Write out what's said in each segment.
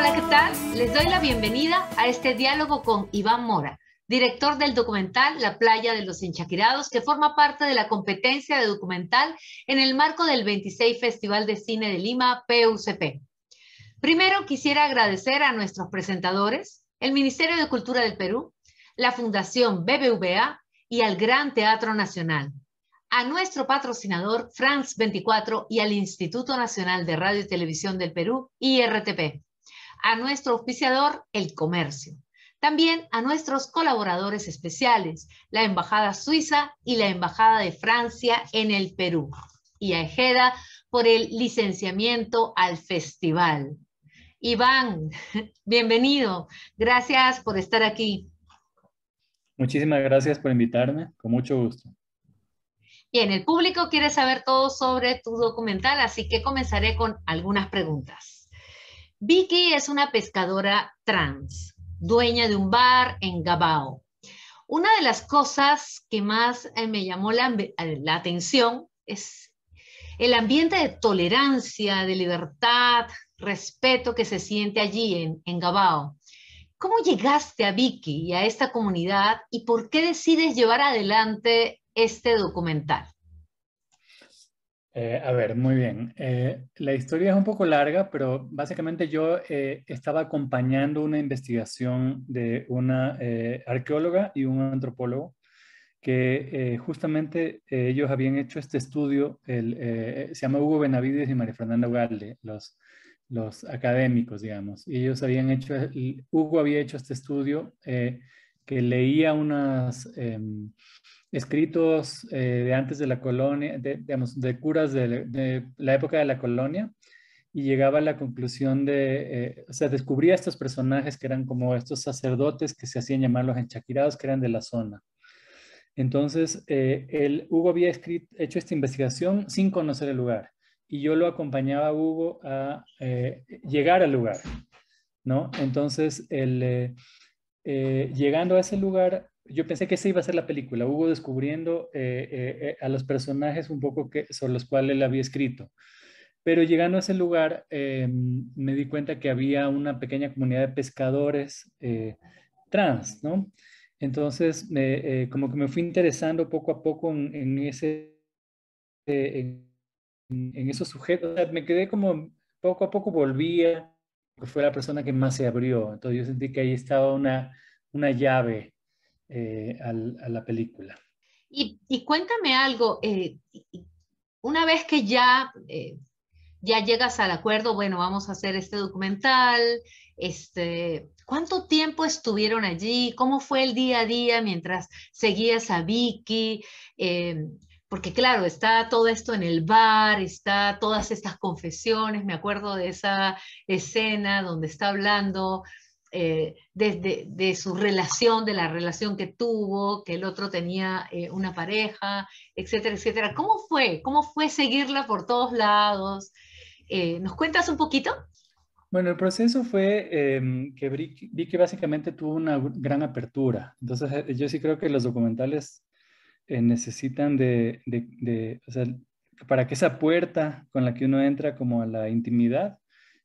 Hola, ¿qué tal? Les doy la bienvenida a este diálogo con Iván Mora, director del documental La Playa de los Enchaquirados, que forma parte de la competencia de documental en el marco del 26 Festival de Cine de Lima, PUCP. Primero quisiera agradecer a nuestros presentadores, el Ministerio de Cultura del Perú, la Fundación BBVA y al Gran Teatro Nacional, a nuestro patrocinador France 24 y al Instituto Nacional de Radio y Televisión del Perú, IRTP, a nuestro auspiciador, El Comercio, también a nuestros colaboradores especiales, la Embajada Suiza y la Embajada de Francia en el Perú, y a Ejeda por el licenciamiento al festival. Iván, bienvenido. Gracias por estar aquí. Muchísimas gracias por invitarme, con mucho gusto. Bien, el público quiere saber todo sobre tu documental, así que comenzaré con algunas preguntas. Vicky es una pescadora trans, dueña de un bar en Gabao. Una de las cosas que más me llamó la atención es el ambiente de tolerancia, de libertad, respeto que se siente allí en Gabao. ¿Cómo llegaste a Vicky y a esta comunidad y por qué decides llevar adelante este documental? A ver, muy bien. La historia es un poco larga, pero básicamente yo estaba acompañando una investigación de una arqueóloga y un antropólogo que justamente ellos habían hecho este estudio, se llama Hugo Benavides y María Fernanda Ugalde, los académicos, digamos. Y ellos habían hecho, Hugo había hecho este estudio que leía unas escritos de antes de la colonia, digamos, de curas de la época de la colonia, y llegaba a la conclusión o sea, descubría estos personajes que eran como estos sacerdotes que se hacían llamar los enchaquirados, que eran de la zona. Entonces, Hugo había hecho esta investigación sin conocer el lugar, y yo lo acompañaba a Hugo a llegar al lugar, ¿no? Entonces, llegando a ese lugar, yo pensé que esa iba a ser la película, Hugo descubriendo a los personajes un poco sobre los cuales él había escrito. Pero llegando a ese lugar, me di cuenta que había una pequeña comunidad de pescadores trans, ¿no? Entonces, como que me fui interesando poco a poco en esos sujetos. O sea, me quedé como, poco a poco volvía, que fue la persona que más se abrió. Entonces yo sentí que ahí estaba una llave a la película. Y cuéntame algo, una vez que ya llegas al acuerdo, bueno, vamos a hacer este documental, ¿cuánto tiempo estuvieron allí? ¿Cómo fue el día a día mientras seguías a Vicky? Porque claro, está todo esto en el bar, está todas estas confesiones, me acuerdo de esa escena donde está hablando de su relación, de la relación que tuvo, que el otro tenía una pareja, etcétera, etcétera. ¿Cómo fue? ¿Cómo fue seguirla por todos lados? ¿Nos cuentas un poquito? Bueno, el proceso fue que Vicky básicamente tuvo una gran apertura. Entonces, yo sí creo que los documentales necesitan o sea, para que esa puerta con la que uno entra como a la intimidad,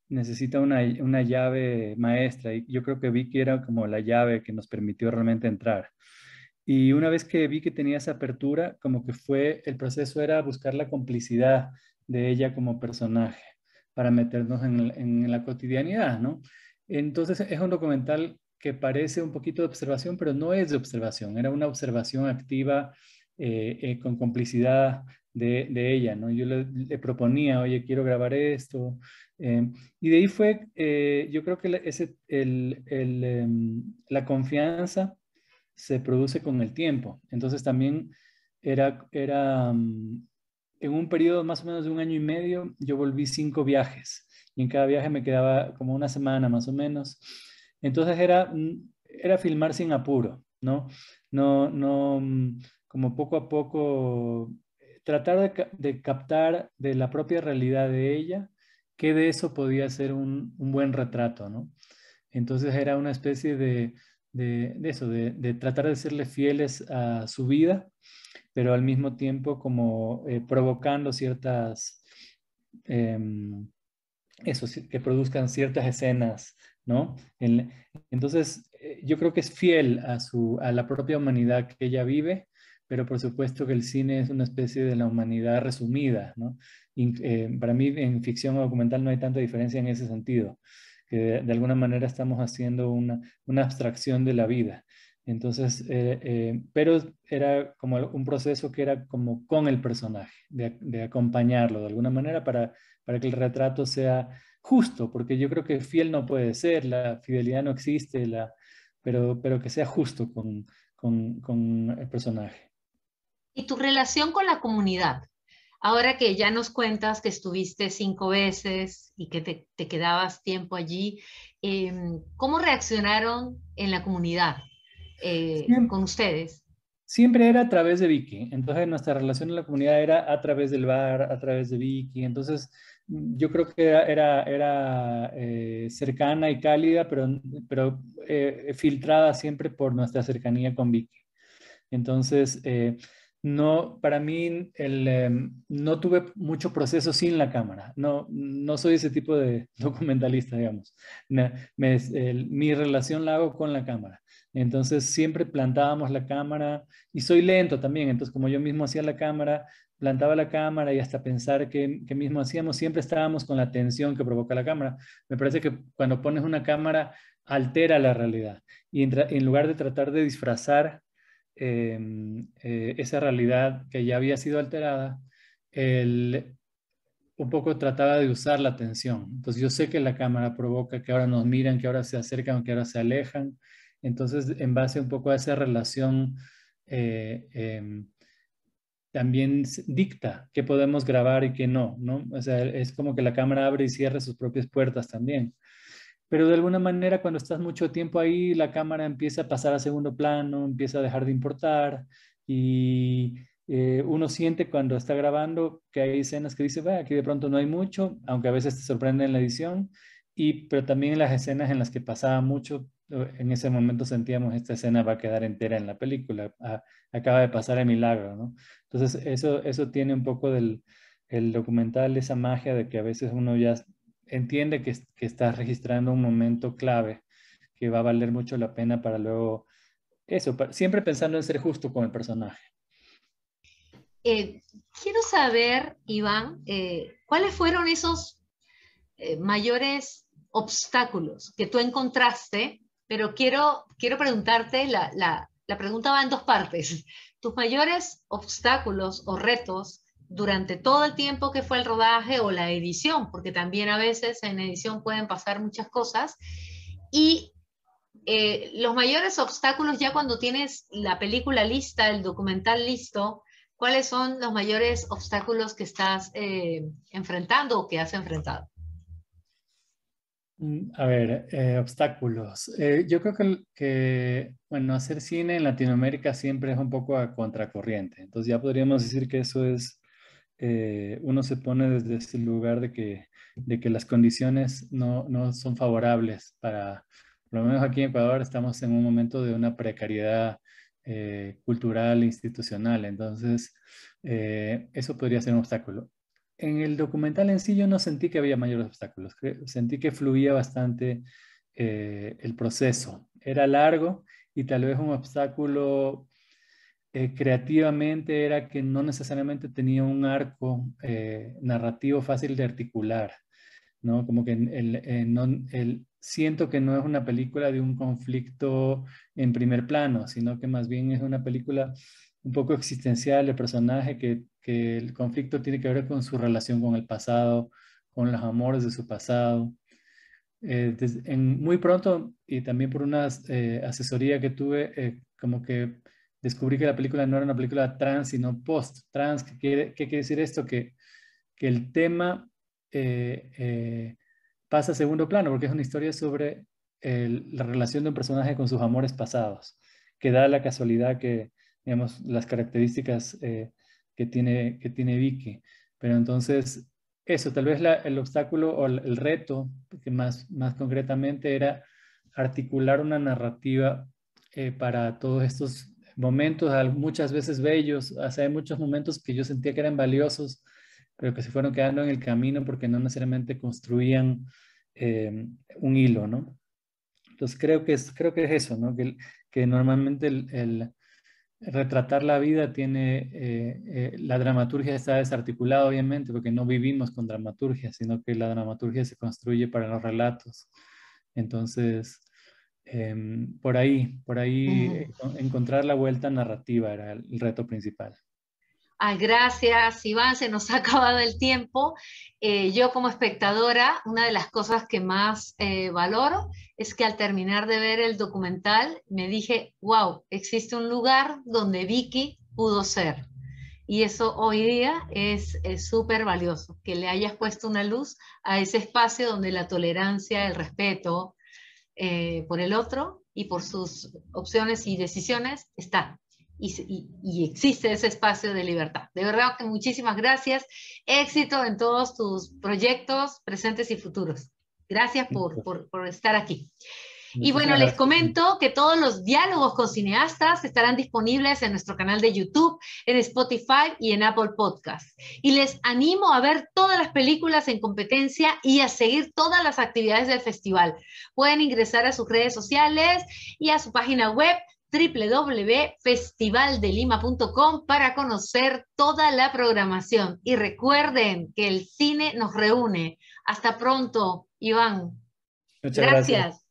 necesita una llave maestra. Y yo creo que Vicky era como la llave que nos permitió realmente entrar. Y una vez que vi que tenía esa apertura, como que el proceso era buscar la complicidad de ella como personaje para meternos en la cotidianidad, ¿no? Entonces es un documental que parece un poquito de observación, pero no es de observación, era una observación activa con complicidad de ella, ¿no? Yo le proponía, oye, quiero grabar esto. Y de ahí fue, yo creo que la confianza se produce con el tiempo. Entonces también en un periodo más o menos de un año y medio, yo volví 5 viajes y en cada viaje me quedaba como una semana más o menos. Entonces era filmar sin apuro, ¿no? Como poco a poco, tratar de captar de la propia realidad de ella, que de eso podía ser un buen retrato, ¿no? Entonces era una especie de eso, de tratar de serle fieles a su vida, pero al mismo tiempo como provocando ciertas eso, que produzcan ciertas escenas, ¿no? Entonces, yo creo que es fiel a la propia humanidad que ella vive, pero por supuesto que el cine es una especie de la humanidad resumida, ¿no? Para mí en ficción o documental no hay tanta diferencia en ese sentido, que de alguna manera estamos haciendo una abstracción de la vida. Entonces, pero era como un proceso que era como con el personaje, de acompañarlo de alguna manera para que el retrato sea justo, porque yo creo que fiel no puede ser, la fidelidad no existe, pero que sea justo con el personaje. Y tu relación con la comunidad. Ahora que ya nos cuentas que estuviste 5 veces y que te quedabas tiempo allí, ¿cómo reaccionaron en la comunidad Siem- con ustedes? Siempre era a través de Vicky, entonces nuestra relación en la comunidad era a través del bar, a través de Vicky, entonces yo creo que era cercana y cálida, pero filtrada siempre por nuestra cercanía con Vicky. Entonces, no, para mí, no tuve mucho proceso sin la cámara. No, no soy ese tipo de documentalista, digamos. Mi relación la hago con la cámara. Entonces, siempre plantábamos la cámara y soy lento también. Entonces, como yo mismo hacía la cámara, plantaba la cámara y hasta pensar que mismo hacíamos, siempre estábamos con la tensión que provoca la cámara. Me parece que cuando pones una cámara, altera la realidad. Y en lugar de tratar de disfrazar esa realidad que ya había sido alterada, él un poco trataba de usar la atención. Entonces yo sé que la cámara provoca que ahora nos miran, que ahora se acercan, que ahora se alejan. Entonces, en base un poco a esa relación, eh, eh, también dicta qué podemos grabar y qué no, ¿no? O sea, es como que la cámara abre y cierra sus propias puertas también. Pero de alguna manera cuando estás mucho tiempo ahí, la cámara empieza a pasar a segundo plano, empieza a dejar de importar y uno siente cuando está grabando que hay escenas que dice, va, aquí de pronto no hay mucho, aunque a veces te sorprende en la edición, pero también en las escenas en las que pasaba mucho, en ese momento sentíamos esta escena va a quedar entera en la película, acaba de pasar el milagro, ¿no? Entonces eso tiene un poco del el documental, esa magia de que a veces uno ya entiende que estás registrando un momento clave que va a valer mucho la pena para luego, eso, siempre pensando en ser justo con el personaje. Eh, Quiero saber, Iván, ¿cuáles fueron esos mayores obstáculos que tú encontraste? Pero quiero preguntarte, la pregunta va en dos partes. Tus mayores obstáculos o retos durante todo el tiempo que fue el rodaje o la edición, porque también a veces en edición pueden pasar muchas cosas, y los mayores obstáculos ya cuando tienes la película lista, el documental listo, ¿cuáles son los mayores obstáculos que estás enfrentando o que has enfrentado? A ver, obstáculos. Yo creo bueno, hacer cine en Latinoamérica siempre es un poco a contracorriente. Entonces ya podríamos decir que eso es, uno se pone desde ese lugar de que las condiciones no son favorables por lo menos aquí en Ecuador estamos en un momento de una precariedad cultural e institucional. Entonces, eso podría ser un obstáculo. En el documental en sí yo no sentí que había mayores obstáculos, sentí que fluía bastante el proceso. Era largo y tal vez un obstáculo creativamente era que no necesariamente tenía un arco narrativo fácil de articular, ¿no? Como que siento que no es una película de un conflicto en primer plano, sino que más bien es una película un poco existencial de personaje, que el conflicto tiene que ver con su relación con el pasado, con los amores de su pasado. Muy pronto, y también por una asesoría que tuve, como que descubrí que la película no era una película trans, sino post-trans. ¿Qué quiere decir esto? Que el tema pasa a segundo plano, porque es una historia sobre la relación de un personaje con sus amores pasados, que da la casualidad que, digamos, las características que tiene Vicky. Pero entonces, eso, tal vez el obstáculo o el reto, que más concretamente era articular una narrativa para todos estos momentos, muchas veces bellos. O sea, hay muchos momentos que yo sentía que eran valiosos pero que se fueron quedando en el camino porque no necesariamente construían un hilo, ¿no? Entonces creo que es eso, ¿no? Que normalmente el retratar la vida tiene, la dramaturgia está desarticulada obviamente porque no vivimos con dramaturgia, sino que la dramaturgia se construye para los relatos. Entonces, por ahí encontrar la vuelta narrativa era el reto principal. Ay, gracias, Iván, se nos ha acabado el tiempo. Yo como espectadora, una de las cosas que más valoro es que al terminar de ver el documental me dije, wow, existe un lugar donde Vicky pudo ser. Y eso hoy día es súper valioso, que le hayas puesto una luz a ese espacio donde la tolerancia, el respeto por el otro y por sus opciones y decisiones está. Y existe ese espacio de libertad. De verdad que muchísimas gracias. Éxito en todos tus proyectos presentes y futuros. Gracias por estar aquí. Y bueno, Muchísimas les gracias. comento que todos los diálogos con cineastas estarán disponibles en nuestro canal de YouTube, en Spotify y en Apple Podcasts. Y les animo a ver todas las películas en competencia y a seguir todas las actividades del festival. Pueden ingresar a sus redes sociales y a su página web www.festivaldelima.com para conocer toda la programación. Y recuerden que el cine nos reúne. Hasta pronto, Iván. Muchas gracias. Gracias.